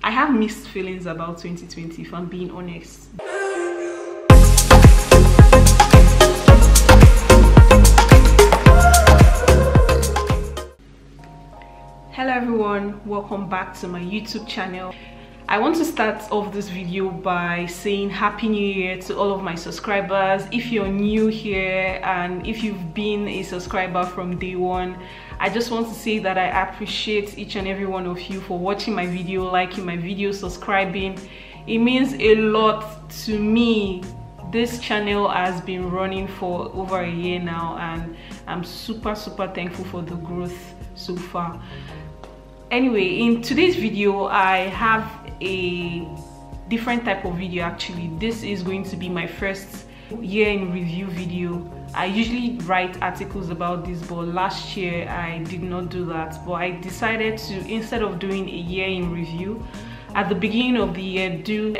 I have mixed feelings about 2020, if I'm being honest. Hello everyone, welcome back to my YouTube channel. I want to start off this video by saying Happy New Year to all of my subscribers. If you're new here and if you've been a subscriber from day one, I just want to say that I appreciate each and every one of you for watching my video, liking my video, subscribing. It means a lot to me. This channel has been running for over a year now and I'm super thankful for the growth so far. Anyway, in today's video I have a different type of video. Actually, this is going to be my first year in review video. I usually write articles about this, but last year I did not do that. But I decided to, instead of doing a year in review, at the beginning of the year do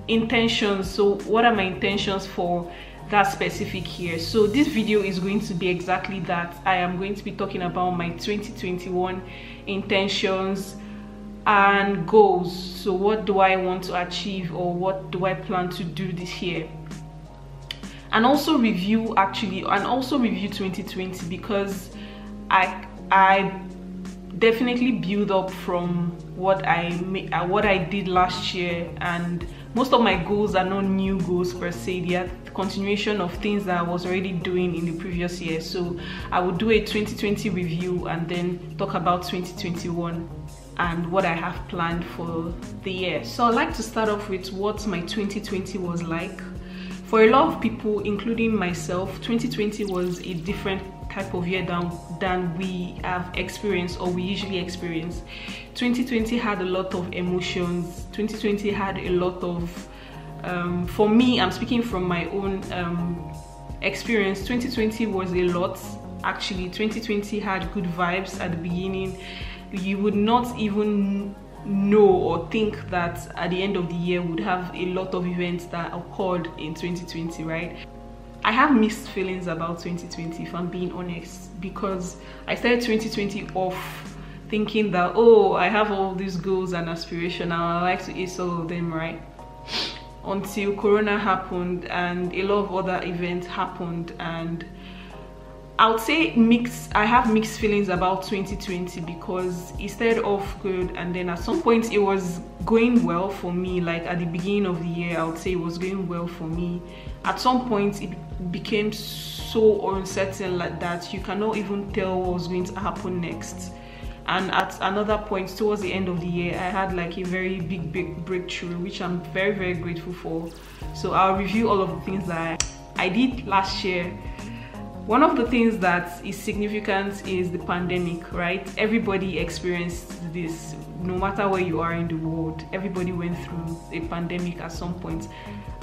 intentions. So what are my intentions for that specific year? So this video is going to be exactly that. I am going to be talking about my 2021 intentions and goals. So what do I want to achieve, or what do I plan to do this year? And also review 2020, because I definitely build up from what I did last year, and most of my goals are not new goals per se. They are continuation of things that I was already doing in the previous year. So I will do a 2020 review and then talk about 2021 and what I have planned for the year. So I'd like to start off with what my 2020 was like. For a lot of people, including myself, 2020 was a different type of year than we have experienced, or we usually experience. 2020 had a lot of emotions. 2020 had a lot of for me, I'm speaking from my own experience, 2020 was a lot. Actually, 2020 had good vibes at the beginning. You would not even know or think that at the end of the year would have a lot of events that occurred in 2020, right? I have mixed feelings about 2020, if I'm being honest, because I started 2020 off thinking that, oh, I have all these goals and aspirations and I like to ace all of them, right? Until Corona happened and a lot of other events happened, and I would say I have mixed feelings about 2020 because it started off good and then at some point it was going well for me. Like at the beginning of the year, I would say it was going well for me. At some point it became so uncertain like that you cannot even tell what was going to happen next. And at another point towards the end of the year, I had like a very big breakthrough, which I'm very grateful for. So I'll review all of the things that I did last year. One of the things that is significant is the pandemic, right? Everybody experienced this, no matter where you are in the world. Everybody went through a pandemic at some point.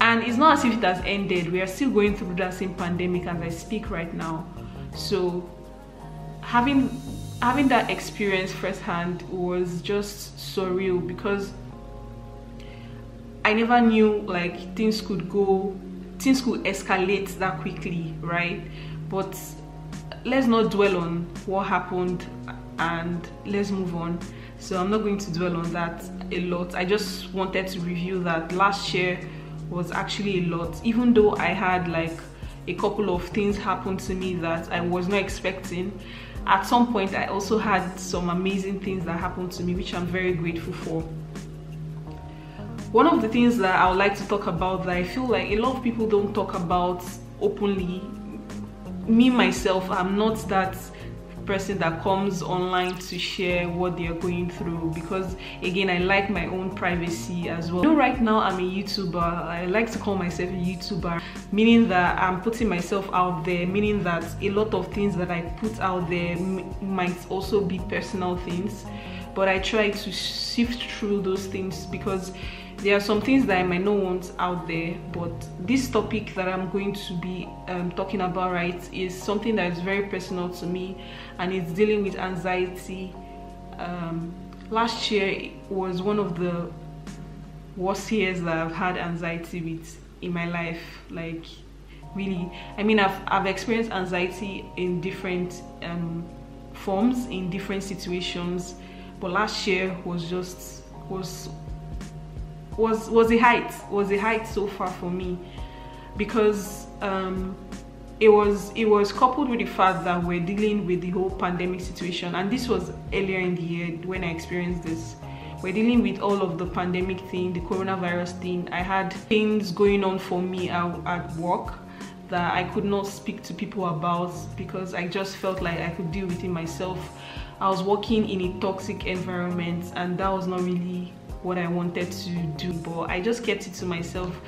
And it's not as if it has ended. We are still going through that same pandemic as I speak right now. So having that experience firsthand was just surreal, because I never knew like things could escalate that quickly, right? But let's not dwell on what happened and let's move on. So I'm not going to dwell on that a lot. I just wanted to review that last year was actually a lot, even though I had like a couple of things happen to me that I was not expecting. At some point I also had some amazing things that happened to me, which I'm very grateful for. One of the things that I would like to talk about that I feel like a lot of people don't talk about openly, me myself, I'm not that person that comes online to share what they are going through, because again I like my own privacy as well. You know, right now I'm a YouTuber. I like to call myself a YouTuber, meaning that I'm putting myself out there, meaning that a lot of things that I put out there might also be personal things, but I try to sift through those things because there are some things that I might not want out there. But this topic that I'm going to be talking about, right, is something that is very personal to me, and it's dealing with anxiety. Last year was one of the worst years that I've had anxiety with in my life. Like really, I mean, I've experienced anxiety in different forms, in different situations, but last year was just was a height so far for me, because it was coupled with the fact that we're dealing with the whole pandemic situation, and this was earlier in the year when I experienced this. We're dealing with all of the pandemic thing, the coronavirus thing. I had things going on for me at work that I could not speak to people about because I just felt like I could deal with it myself. I was working in a toxic environment, and that was not really what I wanted to do, but I just kept it to myself,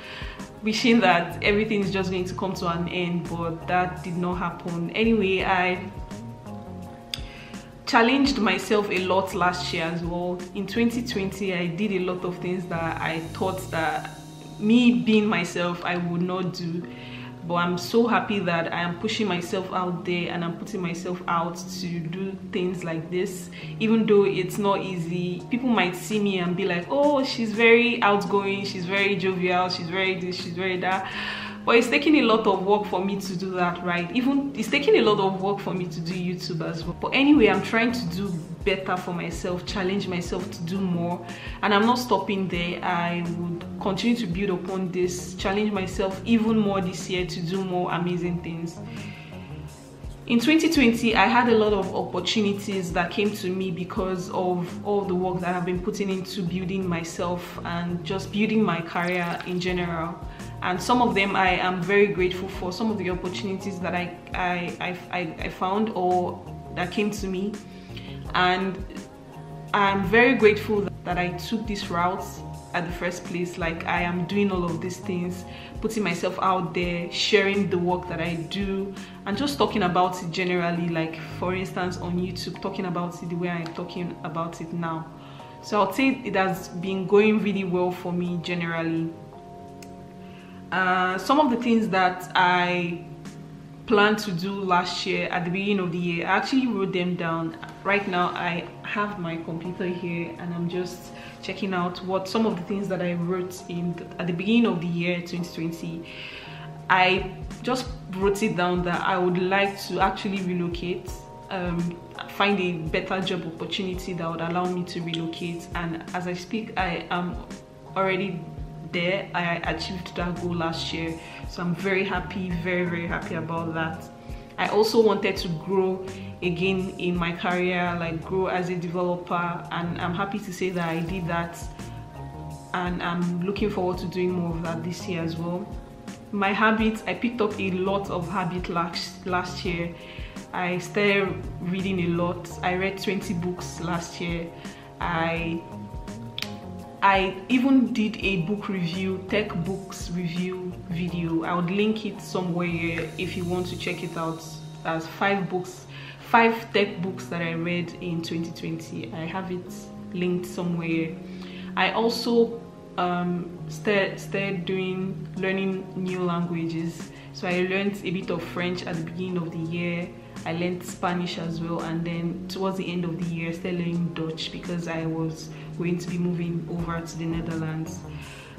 wishing that everything is just going to come to an end, but that did not happen. Anyway, I challenged myself a lot last year as well. In 2020, I did a lot of things that I thought that me being myself I would not do, but I'm so happy that I am pushing myself out there and I'm putting myself out to do things like this, even though it's not easy. People might see me and be like, oh, she's very outgoing, she's very jovial, she's very this, she's very that. But it's taking a lot of work for me to do that, right? Even it's taking a lot of work for me to do YouTube as well. But anyway, I'm trying to do better for myself, challenge myself to do more, and I'm not stopping there. I would continue to build upon this, challenge myself even more this year to do more amazing things. In 2020, I had a lot of opportunities that came to me because of all the work that I've been putting into building myself and just building my career in general. And some of them I am very grateful for, some of the opportunities that I found or that came to me. And I'm very grateful that I took this route at the first place. Like, I am doing all of these things, putting myself out there, sharing the work that I do, and just talking about it generally. Like, for instance, on YouTube, talking about it the way I'm talking about it now. So I'll say it has been going really well for me generally. Some of the things that I planned to do last year at the beginning of the year, I actually wrote them down. Right now I have my computer here and I'm just checking out what some of the things that I wrote at the beginning of the year 2020. I just wrote it down that I would like to actually relocate, find a better job opportunity that would allow me to relocate, and as I speak I am already there. I achieved that goal last year, so I'm very happy, very happy about that. I also wanted to grow again in my career, like grow as a developer, and I'm happy to say that I did that, and I'm looking forward to doing more of that this year as well. My habits, I picked up a lot of habit last year. I started reading a lot. I read 20 books last year. I even did a book review, tech books review video. I would link it somewhere here if you want to check it out. As 5 tech books that I read in 2020. I have it linked somewhere. I also started learning new languages. So I learned a bit of French at the beginning of the year. I learned Spanish as well, and then towards the end of the year I started learning Dutch because I was going to be moving over to the Netherlands.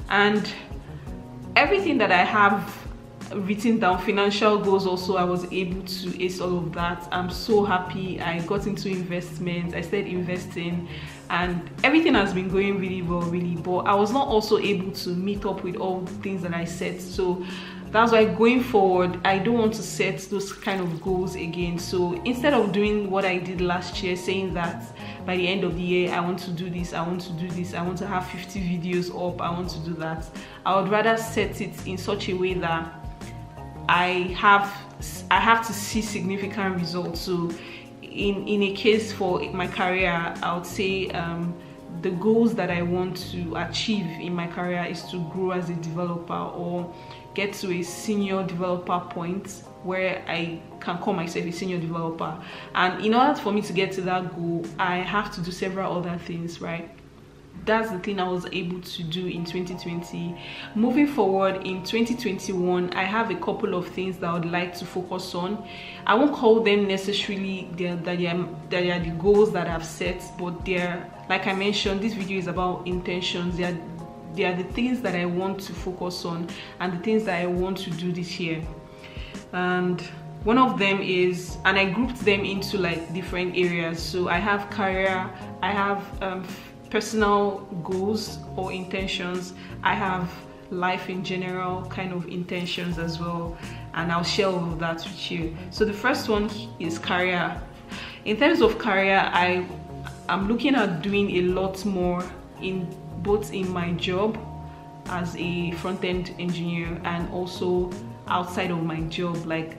And everything that I have written down, financial goals also, I was able to ace all of that. I'm so happy. I got into investment, I started investing, and everything has been going really well, really. But I was not also able to meet up with all the things that I set. So that's why going forward, I don't want to set those kind of goals again. So instead of doing what I did last year, saying that by the end of the year I want to do this, I want to do this, I want to have 50 videos up, I want to do that, I would rather set it in such a way that I have to see significant results. So in a case for my career, I would say the goals that I want to achieve in my career is to grow as a developer or get to a senior developer point where I can call myself a senior developer. And in order for me to get to that goal, I have to do several other things, right? That's the thing I was able to do in 2020. Moving forward in 2021, I have a couple of things that I would like to focus on. I won't call them necessarily they are the goals that I've set, but they're, like I mentioned, this video is about intentions. They are the things that I want to focus on and the things that I want to do this year. And one of them is, and I grouped them into like different areas. So I have career, I have personal goals or intentions, I have life in general kind of intentions as well, and I'll share all of that with you. So the first one is career. In terms of career, I'm looking at doing a lot more in both in my job as a front-end engineer and also outside of my job, like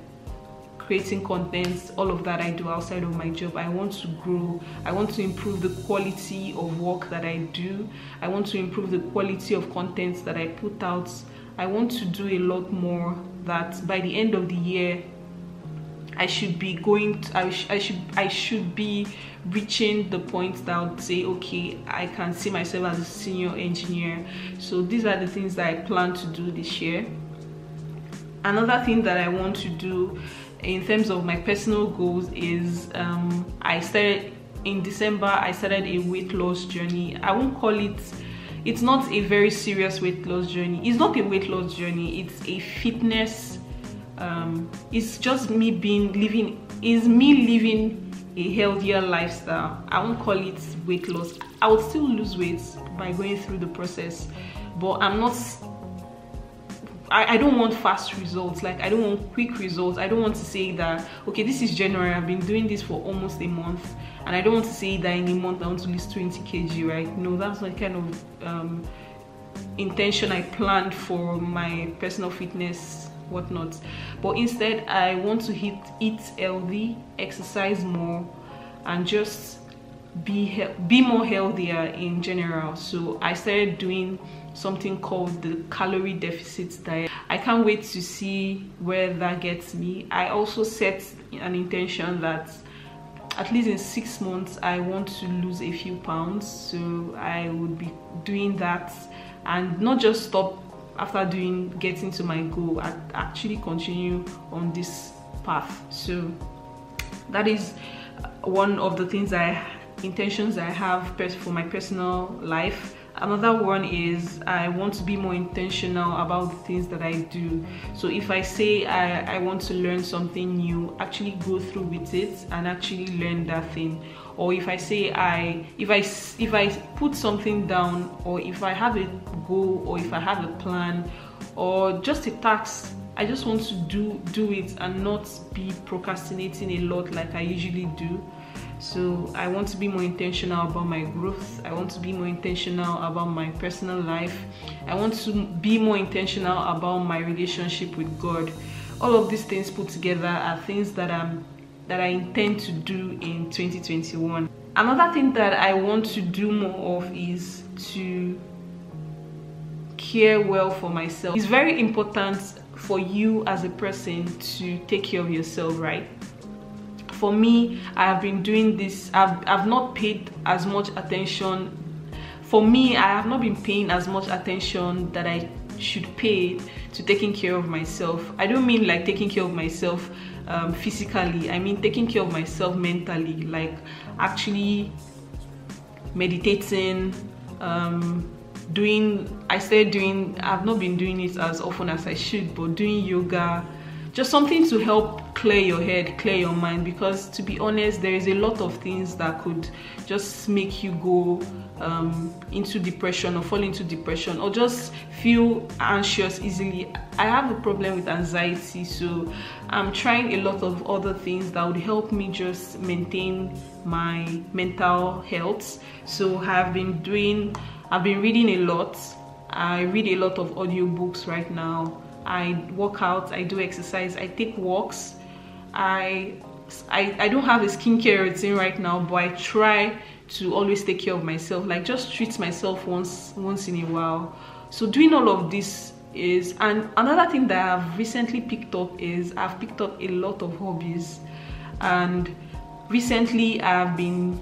creating content, all of that I do outside of my job. I want to grow. I want to improve the quality of work that I do. I want to improve the quality of content that I put out. I want to do a lot more, that by the end of the year I should be I should be reaching the point that I would say, okay, I can see myself as a senior engineer. So these are the things that I plan to do this year. Another thing that I want to do in terms of my personal goals is in December I started a weight loss journey. I won't call it's not a very serious weight loss journey. It's not a weight loss journey, it's a fitness, it's just me living a healthier lifestyle. I won't call it weight loss. I would still lose weight by going through the process, but I don't want fast results. Like, I don't want quick results. I don't want to say that, okay, this is January, I've been doing this for almost a month, and I don't want to say that in a month I want to lose 20 kg, right? No, that's not kind of intention I planned for my personal fitness, whatnot. But instead, I want to eat healthy, exercise more, and just be more healthier in general. So I started doing something called the calorie deficit diet. I can't wait to see where that gets me. I also set an intention that at least in 6 months I want to lose a few pounds. So I would be doing that and not just stop after getting to my goal. I actually continue on this path. So that is one of the intentions I have for my personal life. Another one is I want to be more intentional about the things that I do. So if I say I want to learn something new, actually go through with it and actually learn that thing. Or if I say if I put something down, or if I have a goal, or if I have a plan, or just a task, I just want to do it and not be procrastinating a lot like I usually do. So I want to be more intentional about my growth. I want to be more intentional about my personal life. I want to be more intentional about my relationship with God. All of these things put together are things that I intend to do in 2021. Another thing that I want to do more of is to care well for myself. It's very important for you as a person to take care of yourself, right? For me, I have been doing this. I've not paid as much attention. For me, I have not been paying as much attention that I should pay to taking care of myself. I don't mean like taking care of myself physically. I mean taking care of myself mentally, like actually meditating, I've not been doing it as often as I should, but doing yoga, just something to help clear your head, clear your mind, because to be honest, there is a lot of things that could just make you go into depression or fall into depression or just feel anxious easily. I have a problem with anxiety, so I'm trying a lot of other things that would help me just maintain my mental health. So I've been reading a lot. I read a lot of audiobooks right now. I work out, I do exercise, I take walks. I don't have a skincare routine right now, but I try to always take care of myself, like just treat myself once in a while. So doing all of this and another thing that I've recently picked up is I've picked up a lot of hobbies, and recently I've been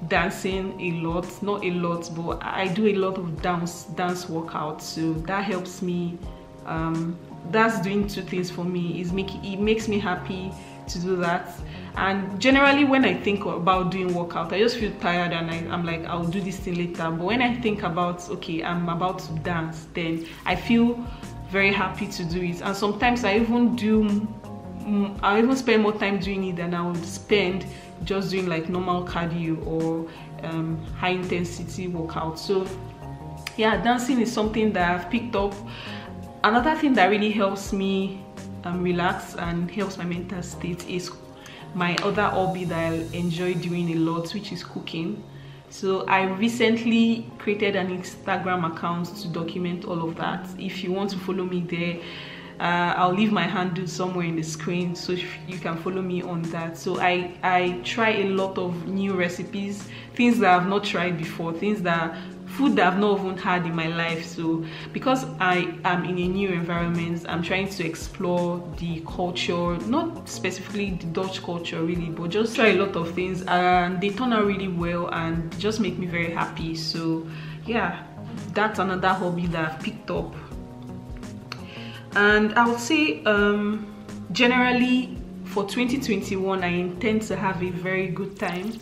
dancing a lot, not a lot, but I do a lot of dance workouts. So that helps me. That's doing two things for me. It makes me happy to do that, and generally when I think about doing workout, I just feel tired and I'm like, I'll do this thing later. But when I think about, okay, I'm about to dance, then I feel very happy to do it. And sometimes I even spend more time doing it than I would spend just doing like normal cardio or high intensity workout. So yeah, dancing is something that I've picked up. Another thing that really helps me relax and helps my mental state is my other hobby that I enjoy doing a lot, which is cooking. So I recently created an Instagram account to document all of that. If you want to follow me there, I'll leave my handle somewhere in the screen so you can follow me on that. So I try a lot of new recipes, things that I've not tried before, food that I've not even had in my life. So because I am in a new environment, I'm trying to explore the culture, not specifically the Dutch culture really, but just try a lot of things, and they turn out really well and just make me very happy. So yeah, that's another hobby that I've picked up. And I would say generally for 2021 I intend to have a very good time,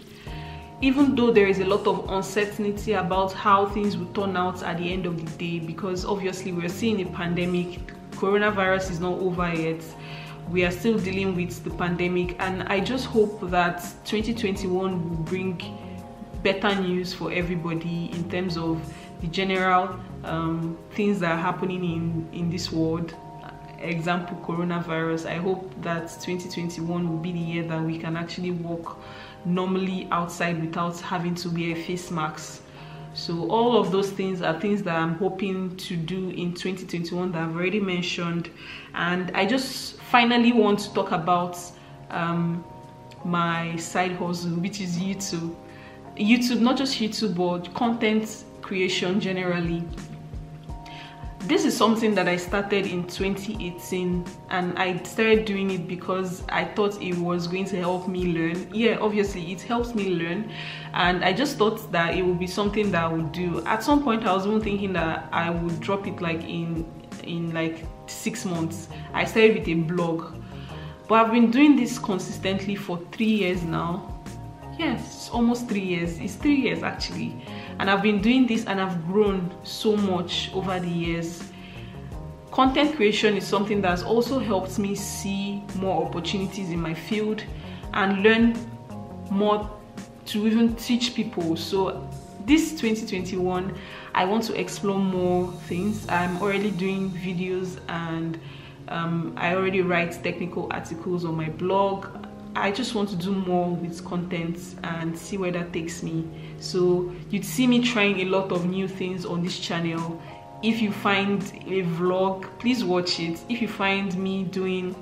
even though there is a lot of uncertainty about how things will turn out at the end of the day, because obviously we're seeing a pandemic. Coronavirus is not over yet. We are still dealing with the pandemic, and I just hope that 2021 will bring better news for everybody in terms of the general things that are happening in this world. Example, coronavirus. I hope that 2021 will be the year that we can actually walk normally outside without having to wear face masks. So all of those things are things that I'm hoping to do in 2021 that I've already mentioned. And I just finally want to talk about my side hustle, which is YouTube. Not just YouTube, but content creation generally. This is something that I started in 2018, and I started doing it because I thought it was going to help me learn. Yeah, obviously it helps me learn, and I just thought that it would be something that I would do. At some point I was even thinking that I would drop it like in like 6 months. I started with a blog, but I've been doing this consistently for 3 years now. Yes, almost 3 years. It's 3 years actually. And I've been doing this and I've grown so much over the years. Content creation is something that's also helped me see more opportunities in my field and learn more to even teach people. So this 2021, I want to explore more things. I'm already doing videos, and I already write technical articles on my blog. I just want to do more with content and see where that takes me. So you'd see me trying a lot of new things on this channel. If you find a vlog, please watch it. If you find me doing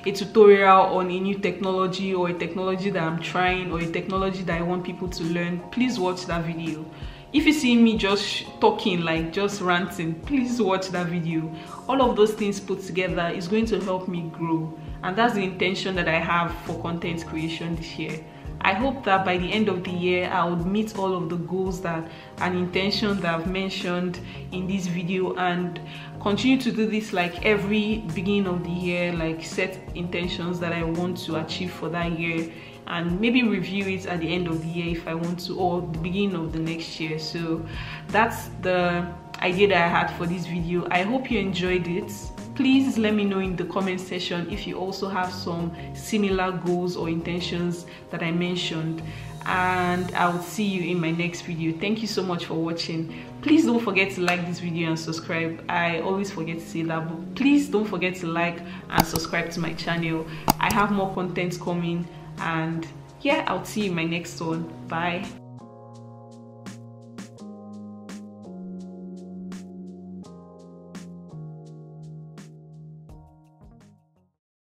a tutorial on a new technology, or a technology that I'm trying, or a technology that I want people to learn, please watch that video. If you see me just talking, like just ranting, please watch that video. All of those things put together is going to help me grow, and that's the intention that I have for content creation this year. I hope that by the end of the year I would meet all of the goals and intentions that I've mentioned in this video, and continue to do this like every beginning of the year, like set intentions that I want to achieve for that year, and maybe review it at the end of the year if I want to, or the beginning of the next year. So that's the idea that I had for this video. I hope you enjoyed it. Please let me know in the comment section if you also have some similar goals or intentions that I mentioned, and I will see you in my next video. Thank you so much for watching. Please don't forget to like this video and subscribe. I always forget to say that, but please don't forget to like and subscribe to my channel. I have more content coming, and yeah, I'll see you in my next one. Bye.